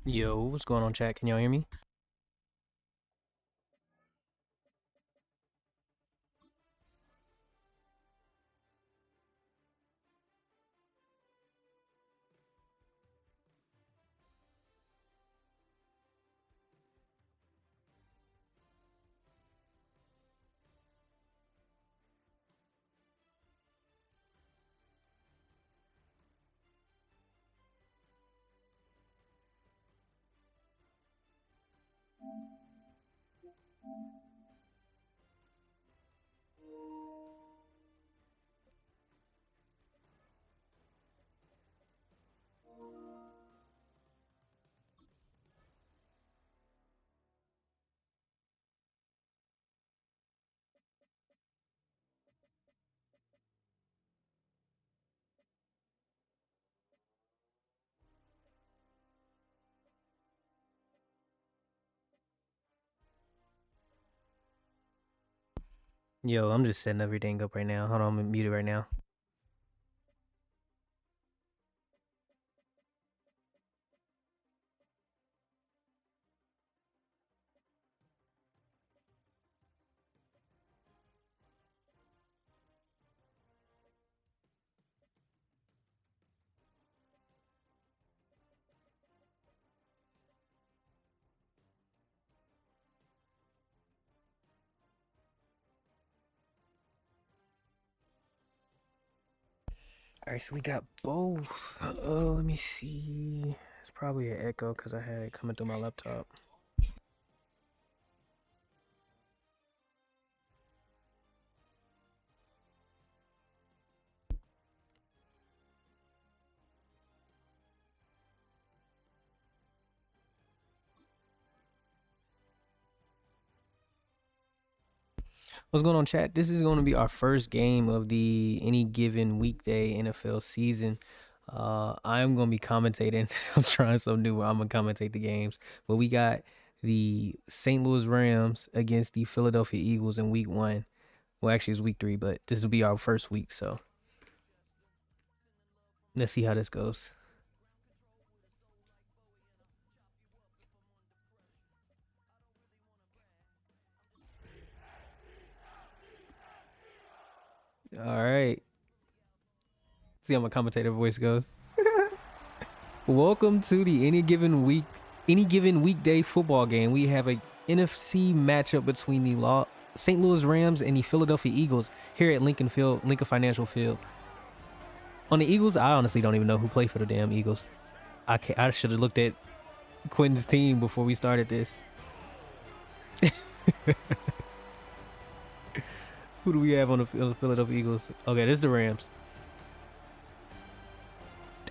Yo, what's going on, chat? Can y'all hear me? Yo, I'm just setting everything up right now. Hold on, I'm muted right now. All right, so we got both. Let me see. It's probably an echo because I had it coming through my laptop. What's going on, chat? This is going to be our first game of the any given weekday NFL season. I'm going to be commentating. I'm trying something new where I'm going to commentate the games. But we got the St. Louis Rams against the Philadelphia Eagles in week 1. Well, actually, it's week 3, but this will be our first week, so let's see how this goes. All right. See how my commentator voice goes. Welcome to the any given weekday football game. We have a NFC matchup between the St. Louis Rams and the Philadelphia Eagles here at Lincoln Financial Field. On the Eagles, I honestly don't even know who played for the damn Eagles. I should have looked at Quinn's team before we started this. Who do we have on the Philadelphia Eagles? Okay, this is the Rams.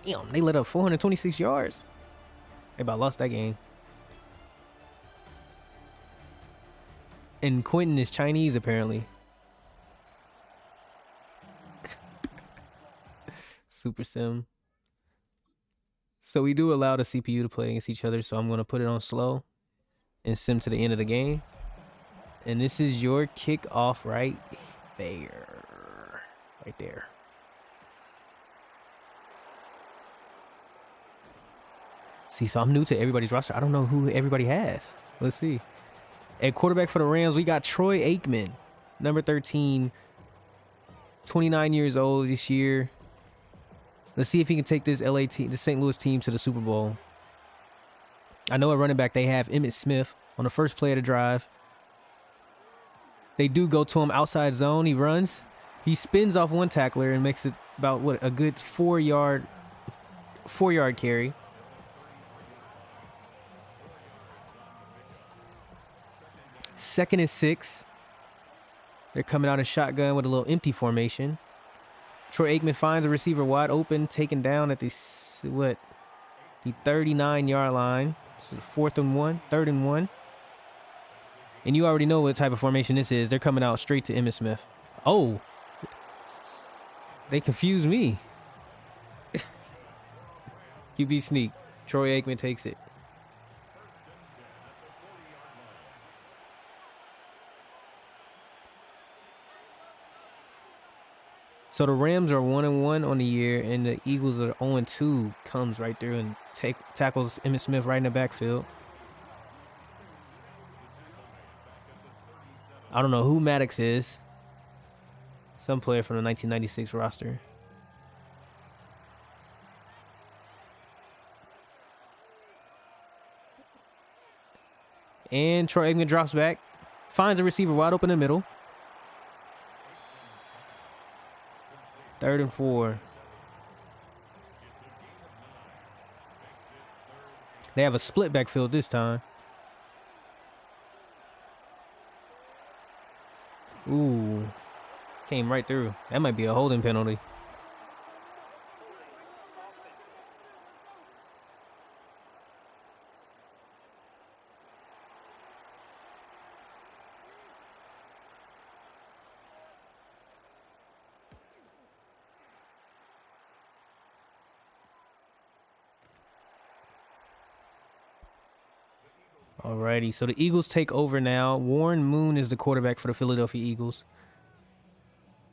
Damn, they let up 426 yards. They about lost that game. And Quentin is Chinese, apparently. Super sim. So we do allow the CPU to play against each other, so I'm going to put it on slow and sim to the end of the game. And this is your kickoff right there. Right there. See, so I'm new to everybody's roster. I don't know who everybody has. Let's see. At quarterback for the Rams, we got Troy Aikman, number 13, 29 years old this year. Let's see if he can take this the St. Louis team to the Super Bowl. I know at running back they have Emmitt Smith on the first play of the drive. They do go to him outside zone. He runs. He spins off one tackler and makes it about a good 4-yard carry. Second and 6. They're coming out in shotgun with a little empty formation. Troy Aikman finds a receiver wide open, taken down at the 39-yard line. So 3rd and 1. And you already know what type of formation this is. They're coming out straight to Emmitt Smith. Oh, they confused me. QB sneak. Troy Aikman takes it. So the Rams are 1-1 on the year, and the Eagles are 0-2. Comes right through and tackles Emmitt Smith right in the backfield. I don't know who Maddox is. Some player from the 1996 roster. And Troy Aikman drops back. Finds a receiver wide open in the middle. 3rd and 4. They have a split backfield this time. Ooh. Came right through. That might be a holding penalty. Alrighty, so the Eagles take over now. Warren Moon is the quarterback for the Philadelphia Eagles.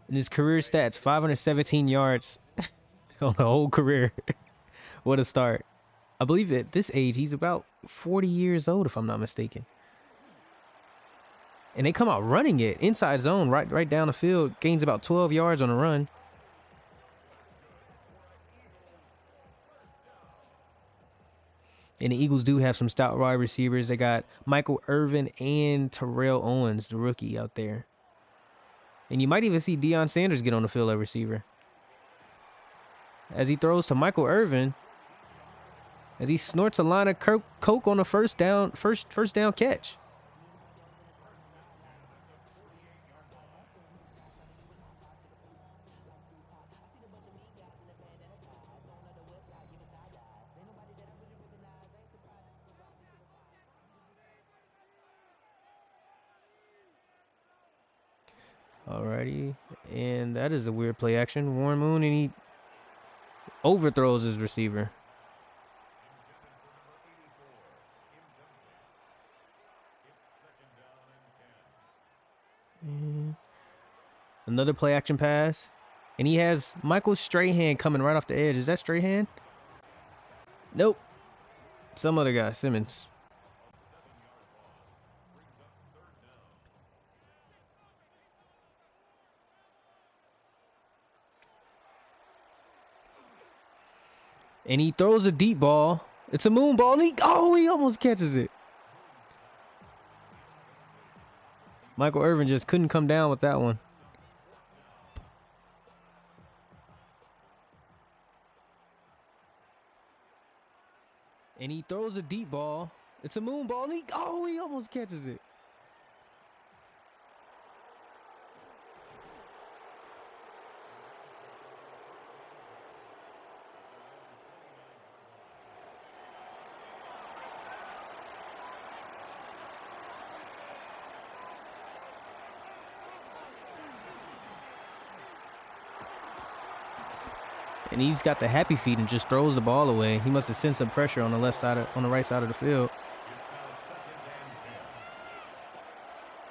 In his career stats, 517 yards on the whole career. What a start. I believe at this age, he's about 40 years old, if I'm not mistaken. And they come out running it. Inside zone, right down the field. Gains about 12 yards on the run. And the Eagles do have some stout wide receivers. They got Michael Irvin and Terrell Owens, the rookie, out there. And you might even see Deion Sanders get on the field at receiver. As he throws to Michael Irvin. As he snorts a line of coke on the first down catch. Alrighty, and that is a weird play action. Warren Moon, and he overthrows his receiver. And another play action pass, and he has Michael Strahan coming right off the edge. Is that Strahan? Nope. Some other guy, Simmons. And he throws a deep ball. It's a moon ball. And he almost catches it. Michael Irvin just couldn't come down with that one. And he throws a deep ball. It's a moon ball. And he almost catches it. And he's got the happy feet and just throws the ball away. He must have sensed some pressure on the right side of the field.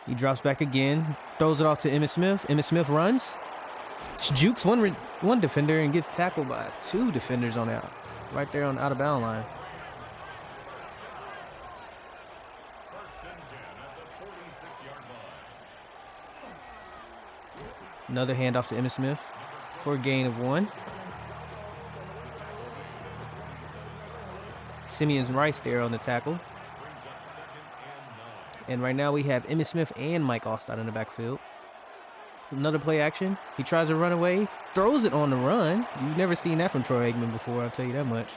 He drops back again, throws it off to Emmitt Smith. Emmitt Smith runs, jukes one defender and gets tackled by 2 defenders on out, right there on the out of bound line. Another handoff to Emmitt Smith for a gain of 1. Simeon's Rice there on the tackle. And right now we have Emmitt Smith and Mike Allstott in the backfield. Another play action. He tries to run away. Throws it on the run. You've never seen that from Troy Aikman before, I'll tell you that much.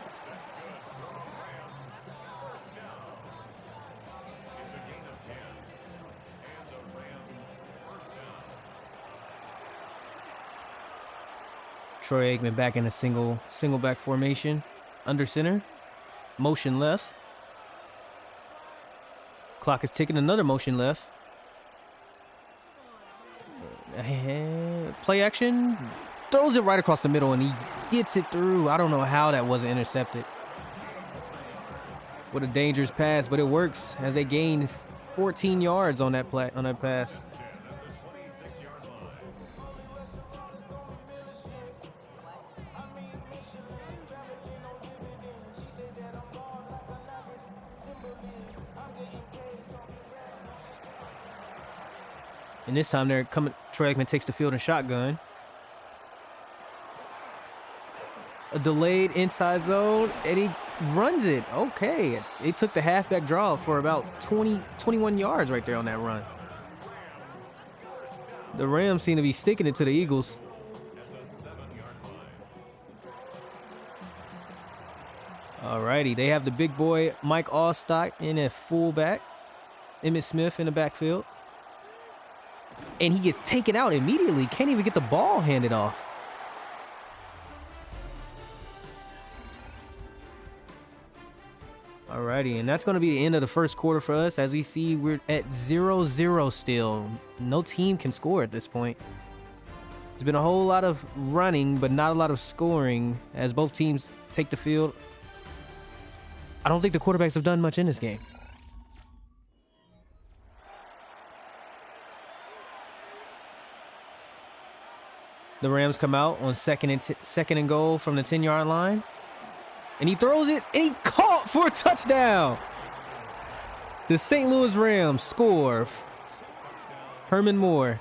Troy Aikman back in a single back formation. Under center. Motion left. Clock is ticking. Another motion left. Play action. Throws it right across the middle, and he gets it through. I don't know how that wasn't intercepted. What a dangerous pass, but it works as they gain 14 yards on that pass. And this time they're coming. Troy Aikman takes the field and shotgun. A delayed inside zone, and he runs it. Okay. It took the halfback draw for about 21 yards right there on that run. The Rams seem to be sticking it to the Eagles. Alrighty, they have the big boy Mike Allstock in at fullback. Emmitt Smith in the backfield. And he gets taken out immediately. Can't even get the ball handed off. Alrighty, and that's going to be the end of the first quarter for us. As we see, we're at 0-0 still. No team can score at this point. There's been a whole lot of running, but not a lot of scoring as both teams take the field. I don't think the quarterbacks have done much in this game. The Rams come out on second and goal from the 10-yard line. And he throws it, and he caught for a touchdown. The St. Louis Rams score. Herman Moore.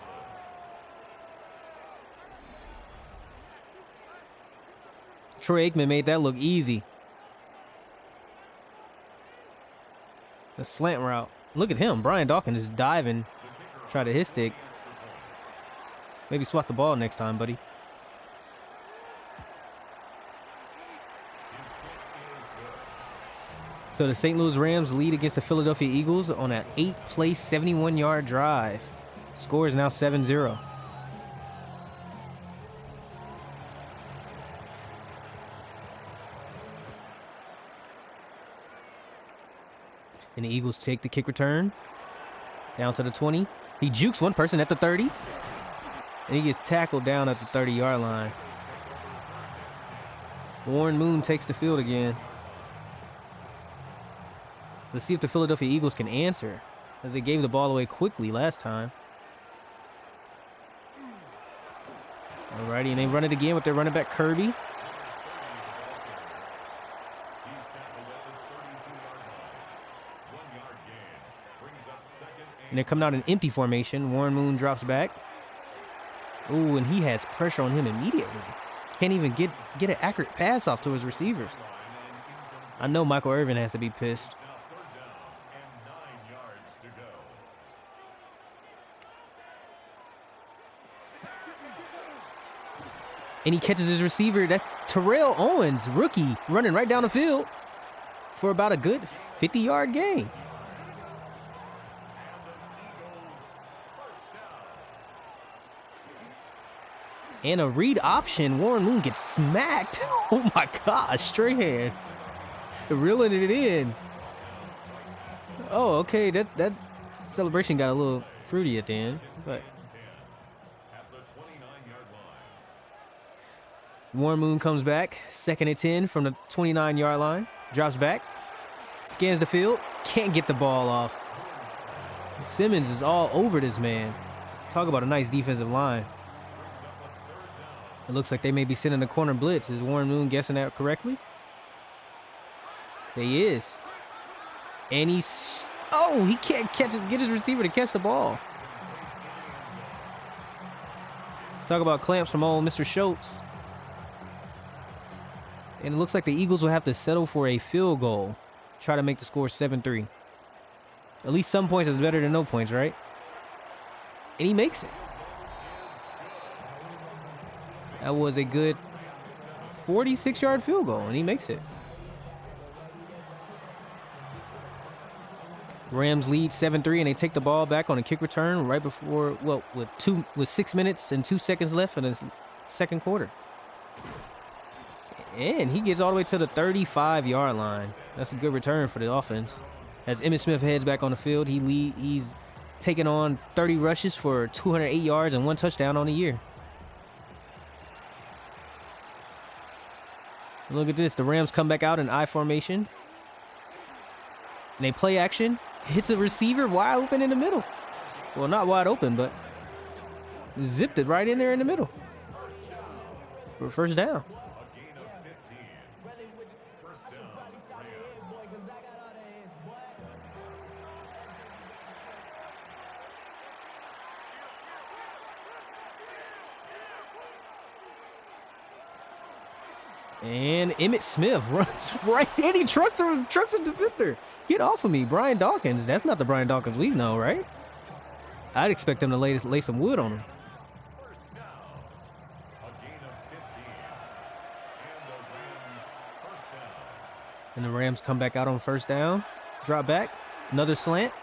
Troy Aikman made that look easy. The slant route. Look at him. Brian Dawkins is diving. Try to hit stick. Maybe swat the ball next time, buddy. So the St. Louis Rams lead against the Philadelphia Eagles on an 8-play, 71-yard drive. Score is now 7-0. And the Eagles take the kick return down to the 20. He jukes one person at the 30. And he gets tackled down at the 30-yard line. Warren Moon takes the field again. Let's see if the Philadelphia Eagles can answer, as they gave the ball away quickly last time. Alrighty, and they run it again with their running back, Kirby. And they're coming out in empty formation. Warren Moon drops back. Ooh, and he has pressure on him immediately. Can't even get an accurate pass off to his receivers. I know Michael Irvin has to be pissed. And he catches his receiver. That's Terrell Owens, rookie, running right down the field for about a good 50-yard gain. And a read option. Warren Moon gets smacked. Oh my gosh, straight hand. Reeling it in. Oh, okay. That celebration got a little fruity at the end, but Warren Moon comes back, 2nd and 10 from the 29-yard line. Drops back, scans the field, can't get the ball off. Simmons is all over this man. Talk about a nice defensive line. It looks like they may be sending a corner blitz. Is Warren Moon guessing that correctly? He is. And he's... Oh, he can't get his receiver to catch the ball. Talk about clamps from old Mr. Schultz. And it looks like the Eagles will have to settle for a field goal. Try to make the score 7-3. At least some points is better than no points, right? And he makes it. That was a good 46-yard field goal, and he makes it. Rams lead 7-3, and they take the ball back on a kick return right before, well, with 6 minutes and 2 seconds left in the second quarter. And he gets all the way to the 35-yard line. That's a good return for the offense. As Emmitt Smith heads back on the field, he's taken on 30 rushes for 208 yards and 1 touchdown on the year. Look at this. The Rams come back out in I formation. And they play action. Hits a receiver wide open in the middle. Well, not wide open, but zipped it right in there in the middle for first down. And Emmitt Smith runs right in. He trucks a defender. Get off of me, Brian Dawkins. That's not the Brian Dawkins we know, right? I'd expect him to lay some wood on him. And the Rams come back out on first down. Drop back. Another slant.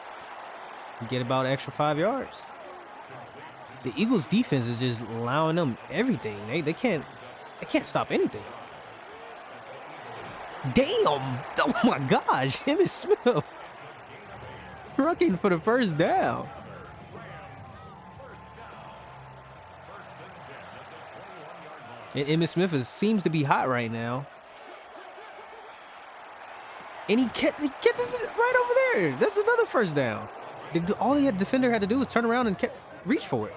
Get about an extra 5 yards. The Eagles defense is just allowing them everything. They can't stop anything. Damn! Oh my gosh, Emmitt Smith trucking for the first down. And Emmitt Smith seems to be hot right now. And he catches it right over there. That's another first down. All the defender had to do was turn around and reach for it.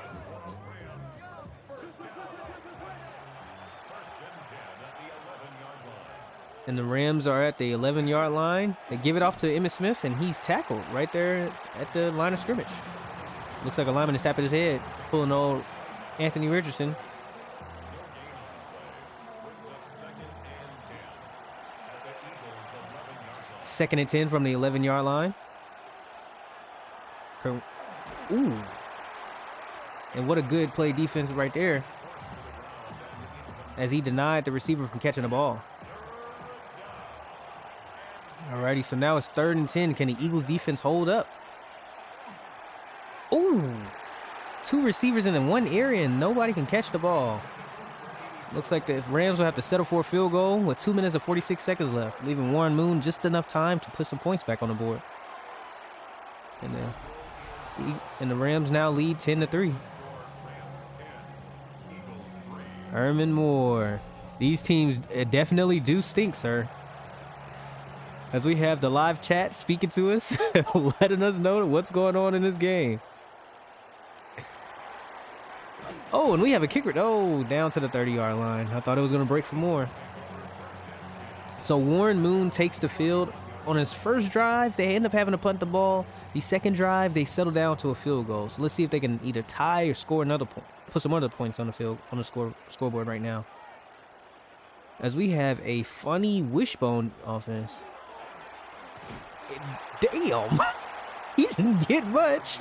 And the Rams are at the 11-yard line. They give it off to Emmitt Smith, and he's tackled right there at the line of scrimmage. Looks like a lineman is tapping his head, pulling old Anthony Richardson. Second and 10 from the 11-yard line. Ooh. And what a good play defense right there, as he denied the receiver from catching the ball. Alrighty, so now it's 3rd and 10. Can the Eagles defense hold up? Ooh. 2 receivers in one area and nobody can catch the ball. Looks like the Rams will have to settle for a field goal with 2 minutes and 46 seconds left, leaving Warren Moon just enough time to put some points back on the board. And the Rams now lead 10-3. Herman Moore. These teams definitely do stink, sir. As we have the live chat speaking to us, letting us know what's going on in this game. Oh, and we have a kicker. Oh, down to the 30-yard line. I thought it was going to break for more. So Warren Moon takes the field. On his first drive, they end up having to punt the ball. The second drive, they settle down to a field goal. So let's see if they can either tie or score another point. Put some other points on the scoreboard right now. As we have a funny wishbone offense. Damn, he didn't get much.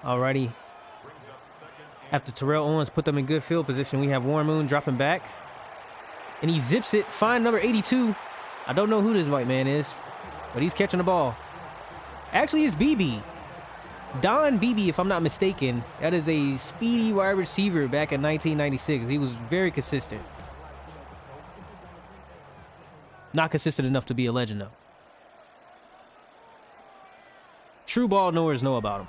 Alrighty. After Terrell Owens put them in good field position, we have Warren Moon dropping back. And he zips it. Find number 82. I don't know who this white man is, but he's catching the ball. Actually, it's BB. Don Beebe, if I'm not mistaken. That is a speedy wide receiver back in 1996. He was very consistent. Not consistent enough to be a legend, though. True ball knowers know about him.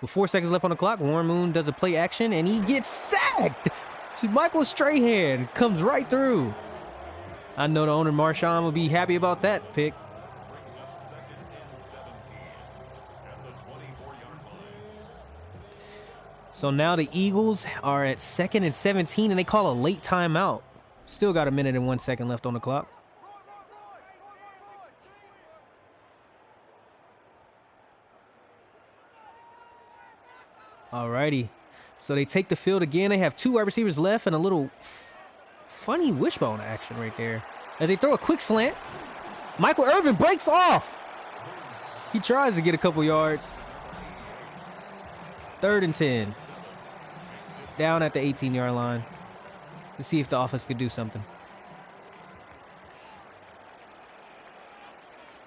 With 4 seconds left on the clock, Warren Moon does a play action, and he gets sacked. So Michael Strahan comes right through. I know the owner, Marshawn, will be happy about that pick. So now the Eagles are at 2nd and 17, and they call a late timeout. Still got 1 minute and 1 second left on the clock. Alrighty. So they take the field again. They have 2 wide receivers left and a little funny wishbone action right there. As they throw a quick slant, Michael Irvin breaks off. He tries to get a couple yards. 3rd and 10. Down at the 18-yard line. Let's see if the offense could do something.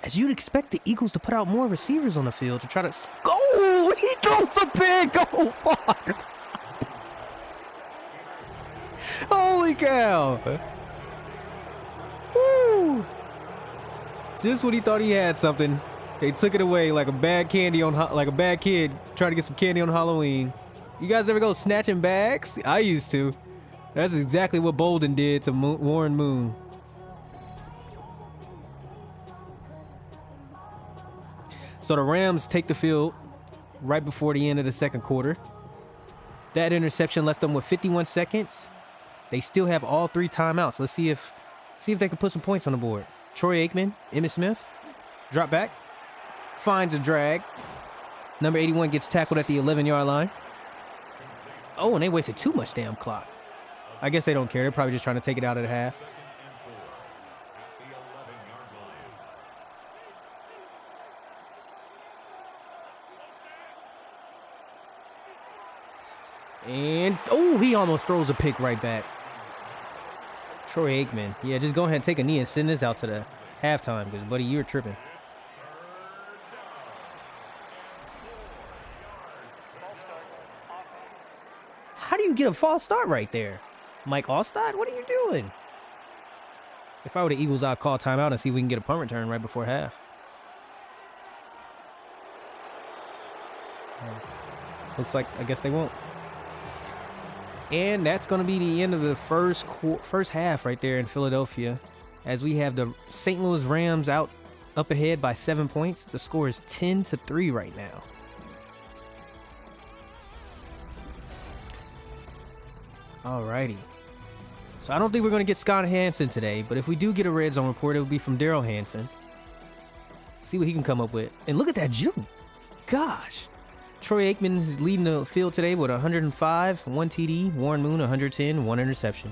As you'd expect the Eagles to put out more receivers on the field to try to... Oh, he throws a pick! Oh, fuck! Holy cow! Woo! Just when he thought he had something, They took it away like a bad candy on like a bad kid trying to get some candy on Halloween. You guys ever go snatching bags? I used to. That's exactly what Bolden did to Warren Moon. So the Rams take the field right before the end of the second quarter. That interception left them with 51 seconds. They still have all 3 timeouts. Let's see if they can put some points on the board. Troy Aikman, Emmitt Smith, drop back, finds a drag. Number 81 gets tackled at the 11-yard line. Oh, and they wasted too much damn clock. I guess they don't care. They're probably just trying to take it out at the half. And, oh, he almost throws a pick right back. Troy Aikman. Yeah, just go ahead and take a knee and send this out to the halftime because, buddy, you're tripping. How do you get a false start right there? Mike Allstott, what are you doing? If I were the Eagles, I'd call timeout and see if we can get a punt return right before half. Looks like, I guess they won't. And that's going to be the end of the first half right there in Philadelphia, as we have the St. Louis Rams up ahead by 7 points. The score is 10-3 right now. Alrighty. So I don't think we're going to get Scott Hansen today, but if we do get a red zone report, it will be from Daryl Hansen. See what he can come up with. And look at that juke. Gosh. Troy Aikman is leading the field today with 105, 1 TD. Warren Moon, 110, 1 interception.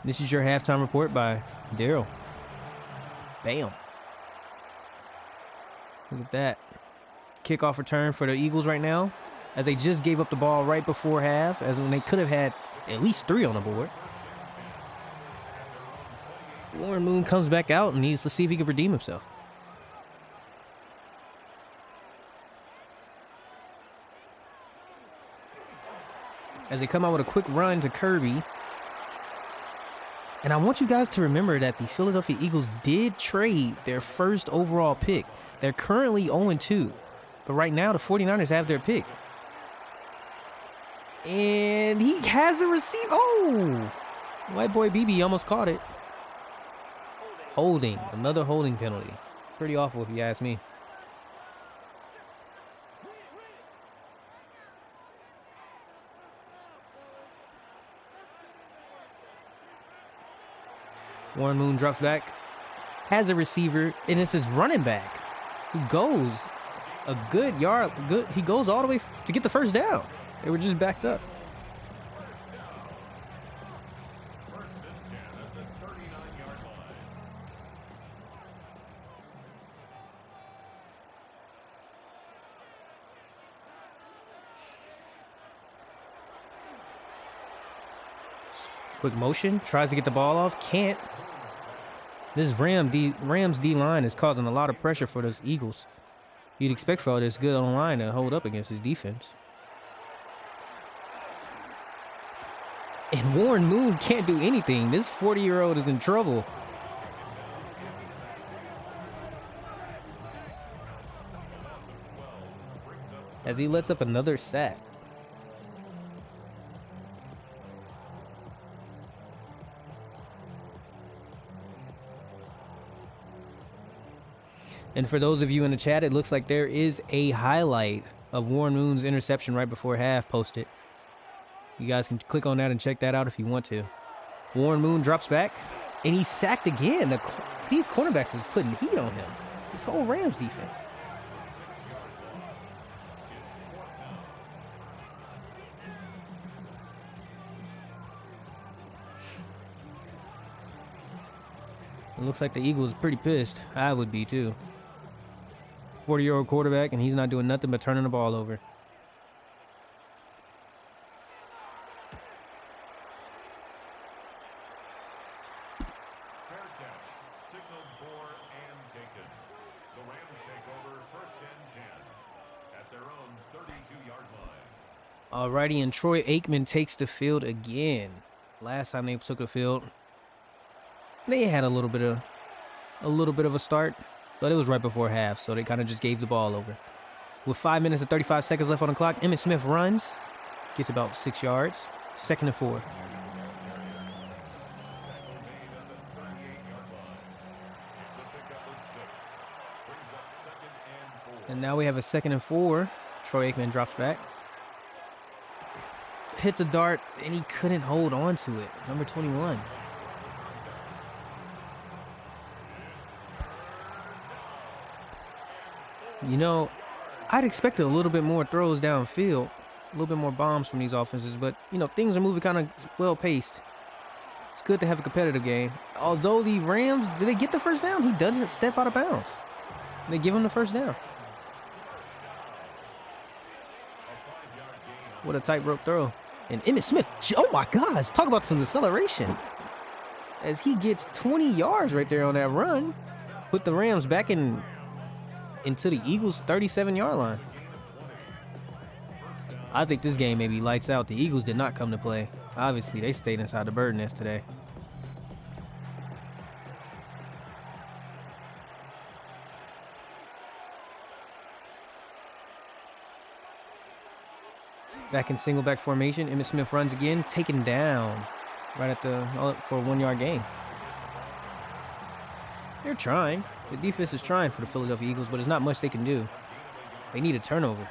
This is your halftime report by Daryl. Bam. Look at that. Kickoff return for the Eagles right now, as they just gave up the ball right before half, as when they could have had at least 3 on the board. Warren Moon comes back out and let's see if he can redeem himself. As they come out with a quick run to Kirby. And I want you guys to remember that the Philadelphia Eagles did trade their first overall pick. They're currently 0-2. But right now, the 49ers have their pick. And he has a receiver. Oh! White boy BB almost caught it. Holding. Another holding penalty. Pretty awful if you ask me. Warren Moon drops back, has a receiver, and it's his running back who goes a good yard. He goes all the way to get the first down. They were just backed up. Quick motion, tries to get the ball off, can't. This Rams D-line is causing a lot of pressure for those Eagles. You'd expect for all this good on-line to hold up against his defense. And Warren Moon can't do anything. This 40-year-old is in trouble. As he lets up another sack. And for those of you in the chat, it looks like there is a highlight of Warren Moon's interception right before half posted. You guys can click on that and check that out if you want to. Warren Moon drops back, and he's sacked again. These cornerbacks is putting heat on him. This whole Rams defense. It looks like the Eagles are pretty pissed. I would be too. 40-year-old quarterback, and he's not doing nothing but turning the ball over. Fair catch, signaled for and taken. The Rams take over 1st and 10 at their own 32-yard line. Alrighty, and Troy Aikman takes the field again. Last time they took the field, they had a little bit of a start. But it was right before half, so they kind of just gave the ball over. With 5 minutes and 35 seconds left on the clock, Emmitt Smith runs, gets about 6 yards, 2nd and 4. And now we have a 2nd and 4. Troy Aikman drops back. Hits a dart, and he couldn't hold on to it. Number 21. You know, I'd expected a little bit more throws downfield, a little bit more bombs from these offenses, but, you know, things are moving kind of well-paced. It's good to have a competitive game. Although the Rams, did they get the first down? He doesn't step out of bounds. They give him the first down. What a tightrope throw. And Emmitt Smith, oh my gosh, talk about some acceleration. As he gets 20 yards right there on that run, put the Rams back into the Eagles' 37-yard line. I think this game may be lights out. The Eagles did not come to play. Obviously, they stayed inside the bird nest today. Back in single back formation, Emmitt Smith runs again, taken down right at the for a 1-yard gain. They're trying. The defense is trying for the Philadelphia Eagles, but there's not much they can do. They need a turnover.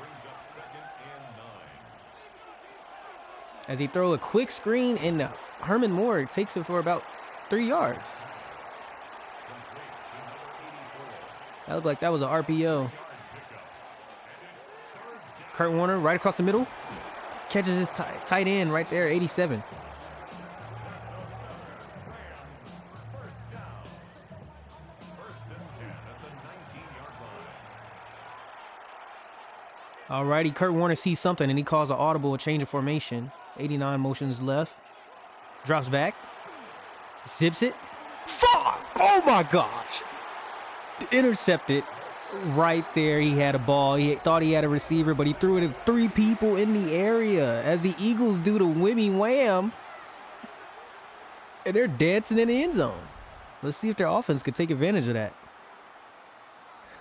As they throw a quick screen, and Herman Moore takes it for about 3 yards. That looked like that was an RPO. Kurt Warner right across the middle. Catches his tight end right there, 87. Alrighty, Kurt Warner sees something and he calls an audible, a change of formation. 89 motions left. Drops back. Zips it. Fuck! Oh my gosh! Intercepted. Right there, he had a ball. He thought he had a receiver, but he threw it at 3 people in the area as the Eagles do the whammy wham. And they're dancing in the end zone. Let's see if their offense could take advantage of that.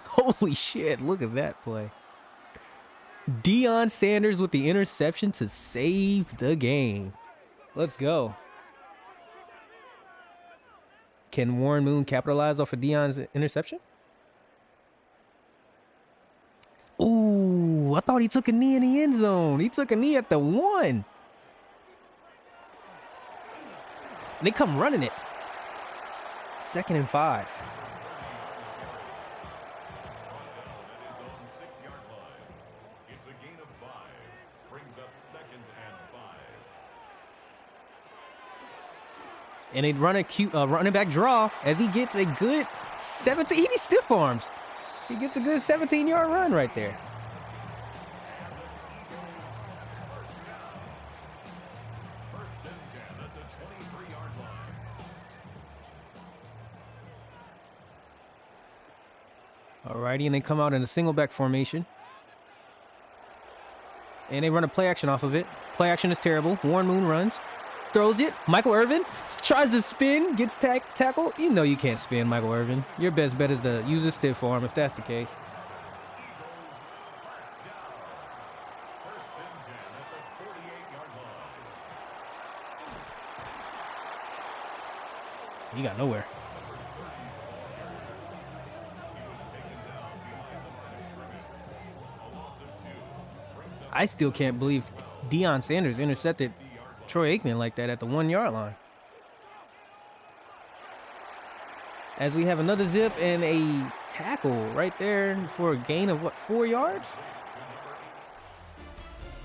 Holy shit, look at that play. Deion Sanders with the interception to save the game. Let's go. Can Warren Moon capitalize off of Deion's interception? Ooh, I thought he took a knee in the end zone. He took a knee at the 1. And they come running it. 2nd and 5. And they run a cute running back draw as he gets a good 17. He stiff arms. He gets a good 17-yard run right there. Alrighty, and they come out in a single back formation. And they run a play action off of it. Play action is terrible. Warren Moon runs. Throws it. Michael Irvin tries to spin, gets tackled. You know you can't spin, Michael Irvin. Your best bet is to use a stiff arm if that's the case. He got nowhere. I still can't believe Deion Sanders intercepted Troy Aikman like that at the 1-yard line. As we have another zip and a tackle right there for a gain of, what, 4 yards?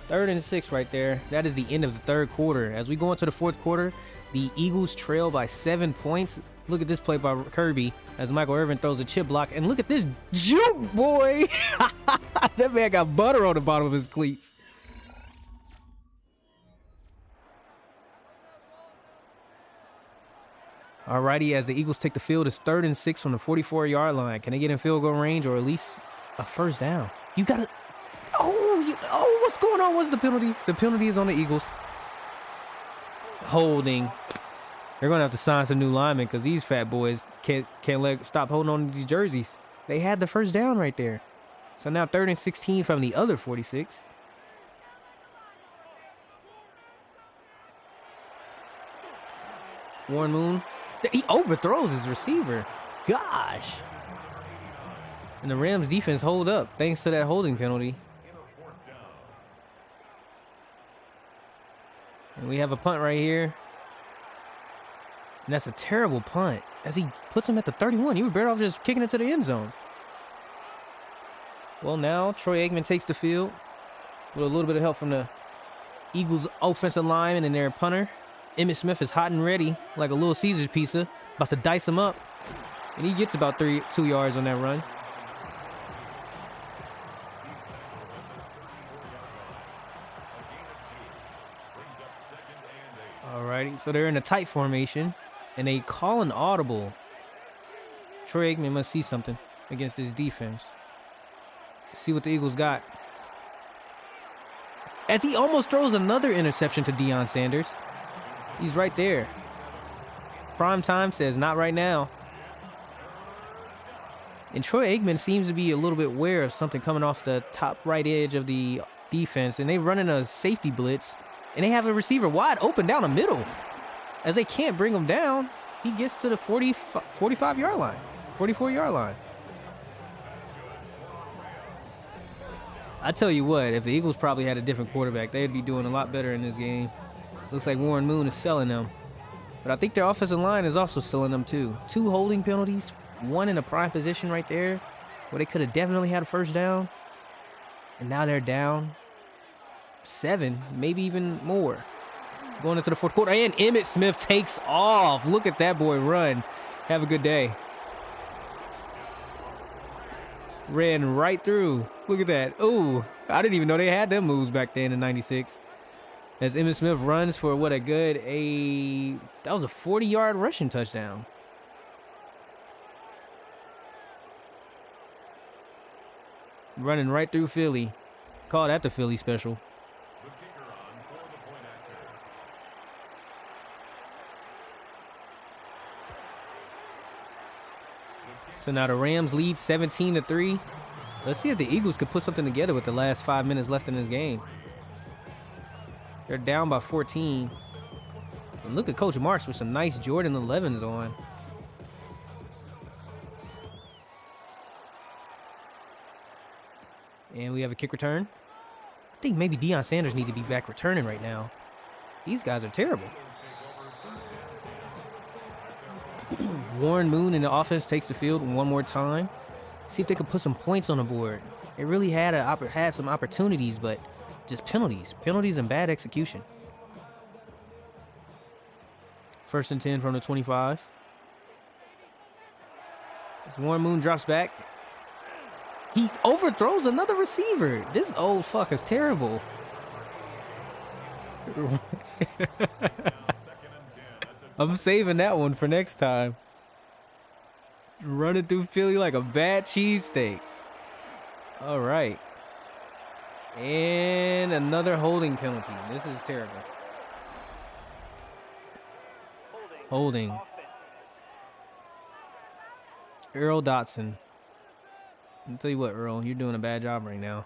3rd and 6 right there. That is the end of the 3rd quarter. As we go into the 4th quarter, the Eagles trail by 7 points. Look at this play by Kirby as Michael Irvin throws a chip block. And look at this juke, boy. That man got butter on the bottom of his cleats. Alrighty, as the Eagles take the field, it's 3rd and 6 from the 44-yard line. Can they get in field goal range or at least a first down? You got to... Oh, what's going on? What's the penalty? The penalty is on the Eagles. Holding. They're going to have to sign some new linemen because these fat boys can't stop holding on to these jerseys. They had the first down right there. So now 3rd and 16 from the other 46. Warren Moon. He overthrows his receiver. Gosh. And the Rams defense hold up thanks to that holding penalty. And we have a punt right here. And that's a terrible punt as he puts him at the 31. You were better off just kicking it to the end zone. Well, now Troy Aikman takes the field with a little bit of help from the Eagles offensive lineman and their punter. Emmitt Smith is hot and ready like a Little Caesars pizza, about to dice him up. And he gets about 2 yards on that run. Alrighty, so they're in a tight formation, and they call an audible. Troy Aikman must see something against this defense. See what the Eagles got. As he almost throws another interception to Deion Sanders. He's right there. Prime time says not right now. And Troy Aikman seems to be a little bit aware of something coming off the top right edge of the defense, and they're running a safety blitz. And they have a receiver wide open down the middle. As they can't bring him down, he gets to the 45-yard line, 44-yard line. I tell you what, if the Eagles probably had a different quarterback, they'd be doing a lot better in this game. Looks like Warren Moon is selling them. But I think their offensive line is also selling them too. 2 holding penalties, 1 in a prime position right there, where they could have definitely had a first down. And now they're down 7, maybe even more. Going into the 4th quarter, and Emmitt Smith takes off. Look at that boy run. Have a good day. Ran right through. Look at that. Ooh, I didn't even know they had them moves back then in '96. As Emmitt Smith runs for what that was a 40-yard rushing touchdown. Running right through Philly. Call that the Philly special. So now the Rams lead 17-3. Let's see if the Eagles could put something together with the last 5 minutes left in this game. They're down by 14. And look at Coach Marks with some nice Jordan 11s on. And we have a kick return. I think maybe Deion Sanders need to be back returning right now. These guys are terrible. Warren Moon in the offense takes the field one more time. See if they could put some points on the board. It really had some opportunities, but just penalties and bad execution. 1st and 10 from the 25. As Warren Moon drops back, he overthrows another receiver. This old fuck is terrible. I'm saving that one for next time. Running through Philly like a bad cheesesteak. All right. And another holding penalty. This is terrible. Holding. Earl Dotson. I'll tell you what, Earl, you're doing a bad job right now.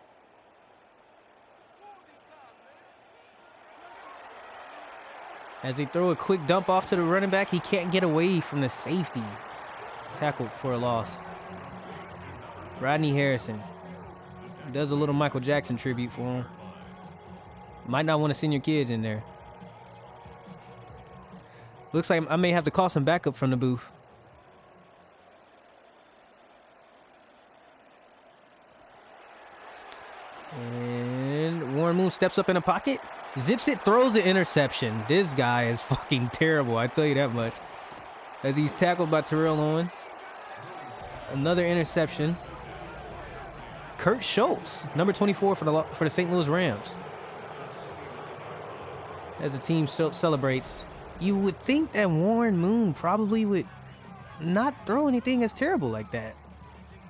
As they throw a quick dump off to the running back, he can't get away from the safety. Tackled for a loss. Rodney Harrison. Does a little Michael Jackson tribute for him. Might not want to send your kids in there. Looks like I may have to call some backup from the booth. And Warren Moon steps up in the pocket. Zips it, throws the interception. This guy is fucking terrible, I tell you that much. As he's tackled by Terrell Owens. Another interception. Kurt Schultz, number 24 for the St. Louis Rams. As the team celebrates, you would think that Warren Moon probably would not throw anything as terrible like that.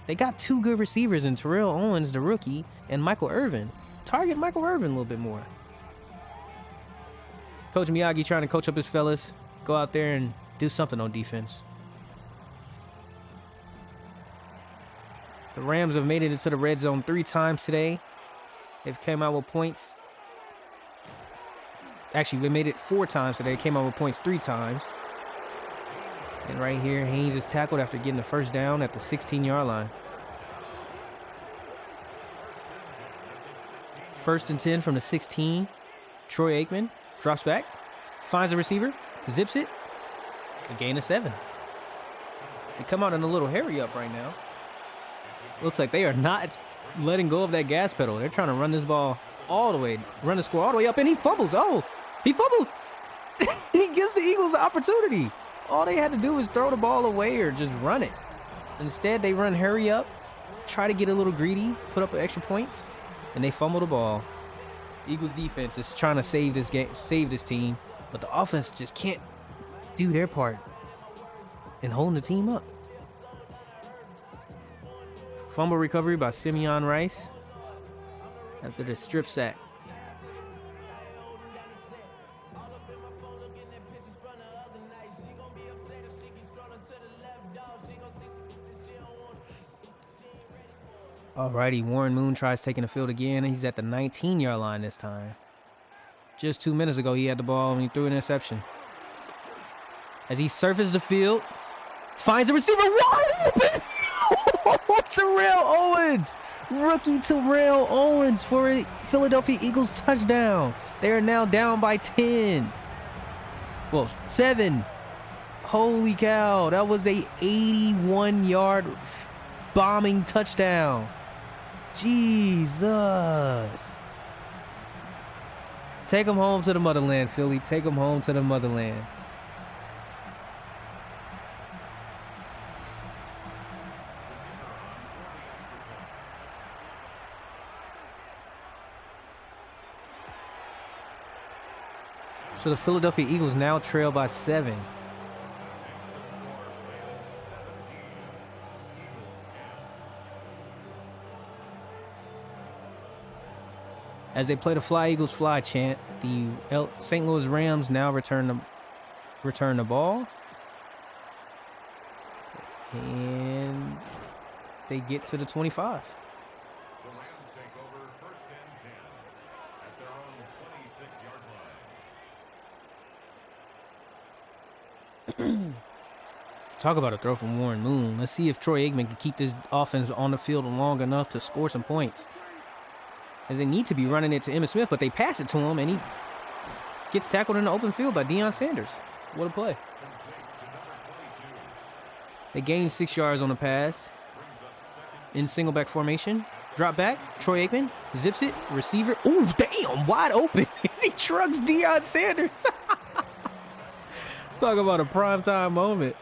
They got 2 good receivers in Terrell Owens, the rookie, and Michael Irvin. Target Michael Irvin a little bit more. Coach Miyagi trying to coach up his fellas. Go out there and do something on defense. The Rams have made it into the red zone 3 times today. They've came out with points. Actually, they made it 4 times today. Came out with points 3 times. And right here, Haynes is tackled after getting the first down at the 16-yard line. 1st and 10 from the 16. Troy Aikman drops back, finds a receiver, zips it, a gain of 7. They come out in a little hurry up right now. Looks like they are not letting go of that gas pedal. They're trying to run this ball all the way, run the score all the way up, and he fumbles. Oh, he fumbles. He gives the Eagles the opportunity. All they had to do was throw the ball away or just run it. Instead, they run hurry up, try to get a little greedy, put up extra points, and they fumble the ball. Eagles defense is trying to save this game, save this team, but the offense just can't do their part in holding the team up. Fumble recovery by Simeon Rice after the strip sack. Alrighty, Warren Moon tries taking the field again. He's at the 19-yard line this time. Just 2 minutes ago, he had the ball and he threw an interception. As he surfaces the field, finds a receiver wide open. Terrell Owens, rookie Terrell Owens for a Philadelphia Eagles touchdown. They are now down by 10. Well, 7. Holy cow, that was a 81-yard bombing touchdown. Jesus. Take them home to the motherland, Philly. Take them home to the motherland. So the Philadelphia Eagles now trail by 7. As they play the Fly Eagles Fly chant, the St. Louis Rams now return the ball. And they get to the 25. The Rams take over 1st and 10 at their own 26-yard line. Talk about a throw from Warren Moon. Let's see if Troy Aikman can keep this offense on the field long enough to score some points. As they need to be running it to Emmitt Smith, but they pass it to him, and he gets tackled in the open field by Deion Sanders. What a play. They gain 6 yards on the pass. In single back formation. Drop back. Troy Aikman zips it. Receiver. Ooh, damn, wide open. He trucks Deion Sanders. Talk about a primetime moment.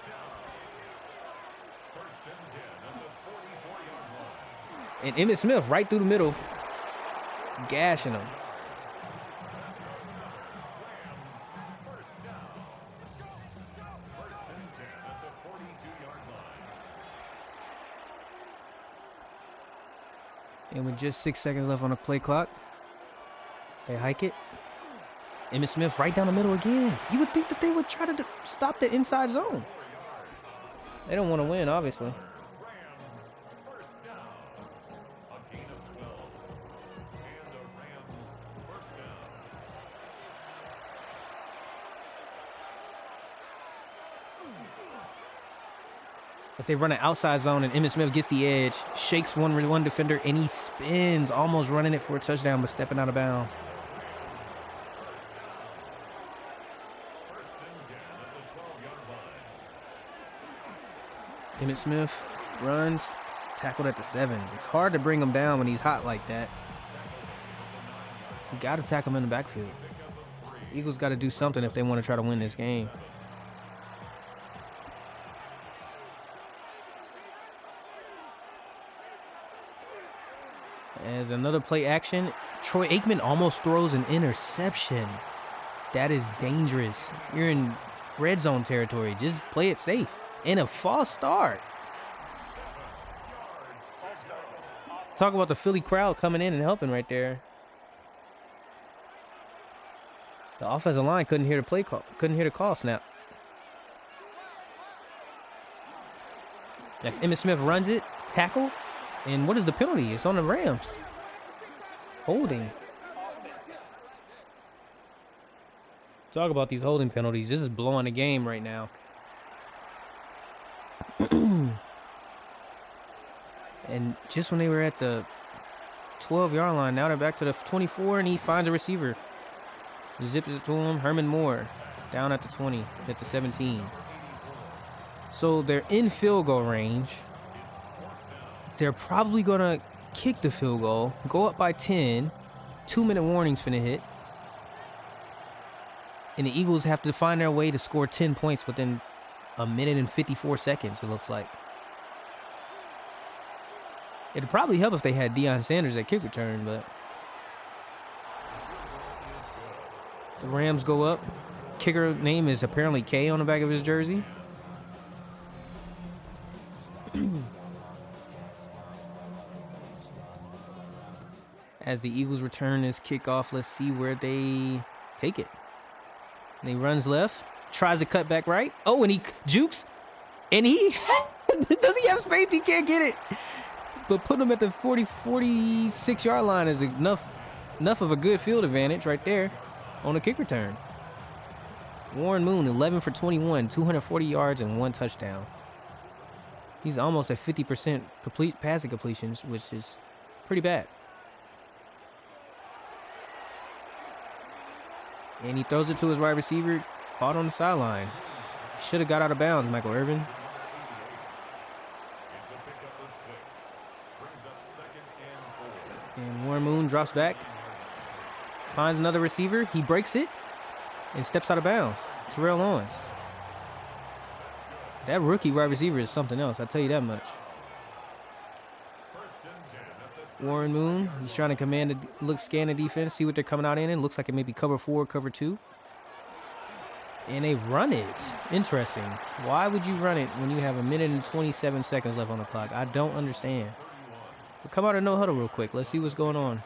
And Emmitt Smith right through the middle, gashing him. And with just 6 seconds left on the play clock, they hike it. Emmitt Smith right down the middle again. You would think that they would try to stop the inside zone. They don't want to win, obviously. As they run an outside zone and Emmitt Smith gets the edge, shakes one defender, and he spins, almost running it for a touchdown, but stepping out of bounds. Emmitt Smith runs, tackled at the 7. It's hard to bring him down when he's hot like that. You got to tackle him in the backfield. Eagles got to do something if they want to try to win this game. As another play action, Troy Aikman almost throws an interception. That is dangerous. You're in red zone territory. Just play it safe. And a false start. Talk about the Philly crowd coming in and helping right there. The offensive line couldn't hear the play call, couldn't hear the call snap. That's Emmitt Smith runs it, tackle, And what is the penalty? It's on the Rams. Holding. Talk about these holding penalties. This is blowing the game right now. And just when they were at the 12-yard line, now they're back to the 24, and he finds a receiver. Zips it to him. Herman Moore down at the 20, at the 17. So they're in field goal range. They're probably going to kick the field goal, go up by 10. 2-minute warning's finna hit. And the Eagles have to find their way to score 10 points within a minute and 54 seconds, it looks like. It'd probably help if they had Deion Sanders at kick return, but the Rams go up. Kicker name is apparently K on the back of his jersey. As the Eagles return this kickoff, let's see where they take it. And he runs left, tries to cut back right. Oh, and he jukes. And he, does he have space? He can't get it. But putting him at the 46-yard line is enough of a good field advantage right there on the kick return. Warren Moon, 11 for 21, 240 yards and 1 touchdown. He's almost at 50% passing completions, which is pretty bad. And he throws it to his wide receiver, caught on the sideline. Should have got out of bounds, Michael Irvin. And Warren Moon drops back, finds another receiver. He breaks it and steps out of bounds. Terrell Owens. That rookie wide receiver is something else, I'll tell you that much. Warren Moon, he's trying to scan the defense, see what they're coming out in. It looks like it may be cover 4, cover 2. And they run it. Interesting. Why would you run it when you have a minute and 27 seconds left on the clock? I don't understand. But come out of no huddle real quick. Let's see what's going on.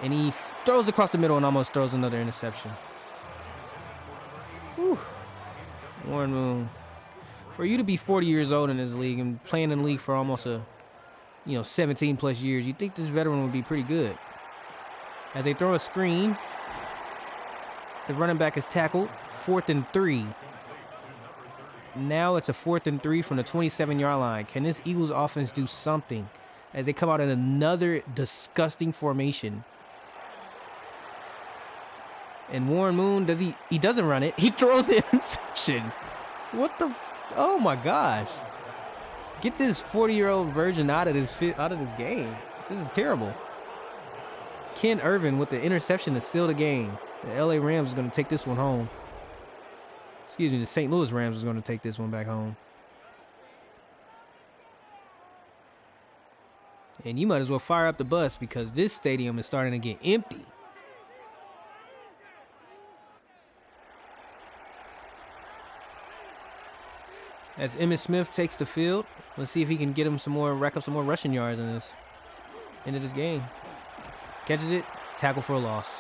And he throws across the middle and almost throws another interception. Whew. Warren Moon. For you to be 40 years old in this league and playing in the league for almost 17 plus years, you'd think this veteran would be pretty good. As they throw a screen, the running back is tackled. 4th and 3. Now it's a 4th and 3 from the 27-yard line. Can this Eagles offense do something as they come out in another disgusting formation? And Warren Moon, he doesn't run it. He throws the interception. What the? Oh my gosh. Get this 40-year-old version out of this game. This is terrible. Ken Irvin with the interception to seal the game. The LA Rams is going to take this one home. Excuse me, the St. Louis Rams is going to take this one back home. And you might as well fire up the bus because this stadium is starting to get empty. As Emmitt Smith takes the field, let's see if he can get him rack up some more rushing yards in this end of this game. Catches it, tackle for a loss.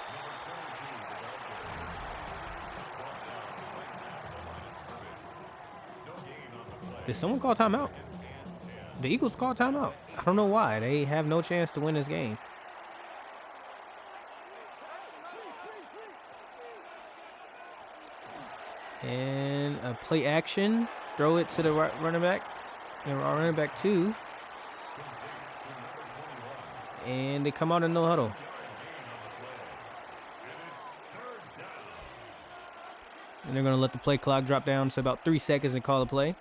Did someone call timeout? The Eagles call timeout. I don't know why. They have no chance to win this game. And a play action. Throw it to the running back. And running back 2. And they come out in no huddle. And they're going to let the play clock drop down to about 3 seconds and call the play.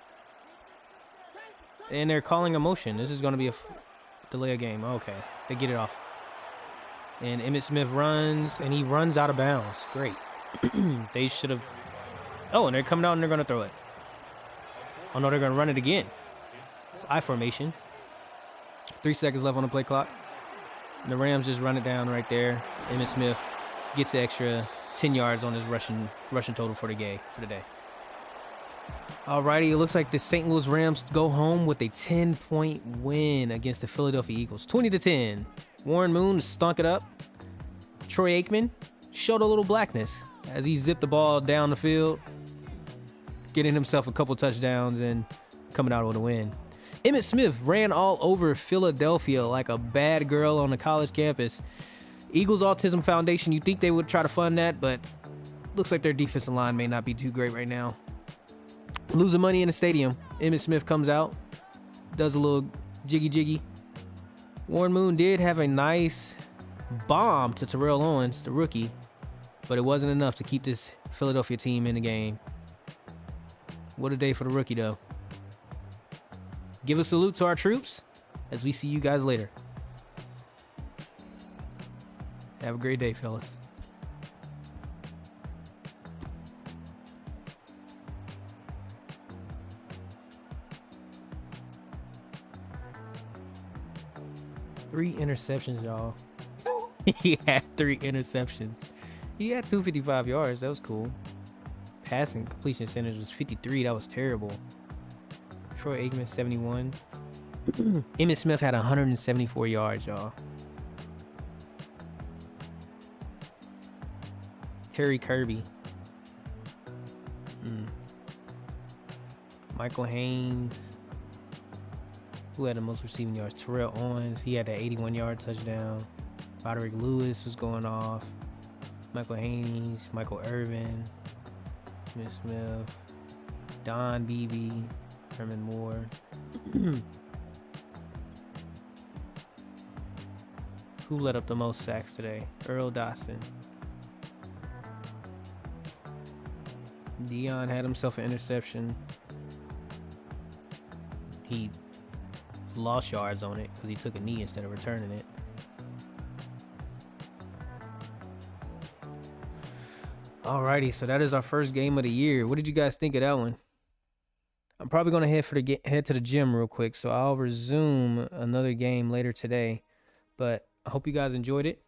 And they're calling a motion. This is going to be a delay of game. Okay, they get it off. And Emmitt Smith runs, and he runs out of bounds. Great. They should have. Oh, and they're coming out and they're going to throw it. Oh, no, they're going to run it again. It's I formation. 3 seconds left on the play clock. And the Rams just run it down right there. Emmitt Smith gets the extra 10 yards on his rushing total for the day. Alrighty, it looks like the St. Louis Rams go home with a 10-point win against the Philadelphia Eagles. 20-10. Warren Moon stunk it up. Troy Aikman showed a little blackness as he zipped the ball down the field, getting himself a couple touchdowns and coming out with a win. Emmitt Smith ran all over Philadelphia like a bad girl on a college campus. Eagles Autism Foundation, you think they would try to fund that, but looks like their defensive line may not be too great right now. Losing money in the stadium. Emmitt Smith comes out, does a little jiggy. Warren Moon did have a nice bomb to Terrell Owens, the rookie, but it wasn't enough to keep this Philadelphia team in the game. What a day for the rookie, though. Give a salute to our troops as we see you guys later. Have a great day, fellas. Three interceptions, y'all. He had 3 interceptions. He had 255 yards. That was cool. Passing completion percentage was 53. That was terrible. Troy Aikman, 71. Emmitt Smith had 174 yards, y'all. Terry Kirby. Michael Haynes. Who had the most receiving yards? Terrell Owens. He had that 81-yard touchdown. Roderick Lewis was going off. Michael Haynes. Michael Irvin. Smith. Don Beebe. Herman Moore. Who led up the most sacks today? Earl Dotson. Dion had himself an interception. He lost yards on it because he took a knee instead of returning it. Alrighty, so that is our first game of the year. What did you guys think of that one? I'm probably gonna head to the gym real quick, so I'll resume another game later today. But I hope you guys enjoyed it.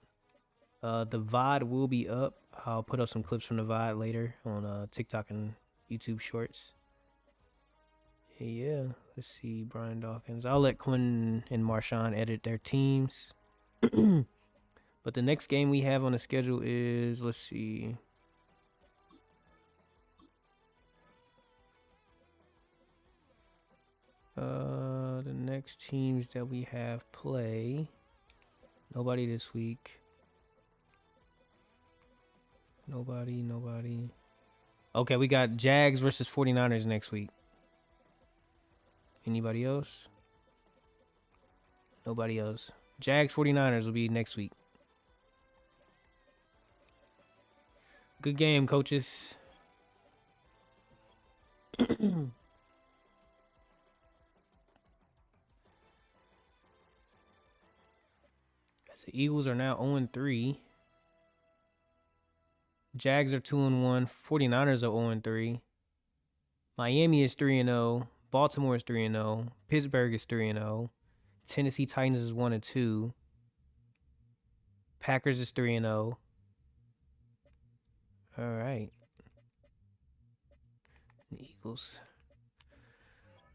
The VOD will be up. I'll put up some clips from the VOD later on TikTok and YouTube Shorts. Yeah, let's see, Brian Dawkins. I'll let Quinn and Marshawn edit their teams. But the next game we have on the schedule is, let's see. The next teams that we have play. Nobody this week. Nobody. Okay, we got Jags versus 49ers next week. Anybody else? Nobody else. Jags 49ers will be next week. Good game, coaches. The Eagles are now 0-3. Jags are 2-1. 49ers are 0-3. Miami is 3-0. Baltimore is 3-0. Pittsburgh is 3-0. Tennessee Titans is 1-2. Packers is 3-0. All right. The Eagles.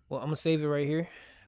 Well, I'm going to save it right here.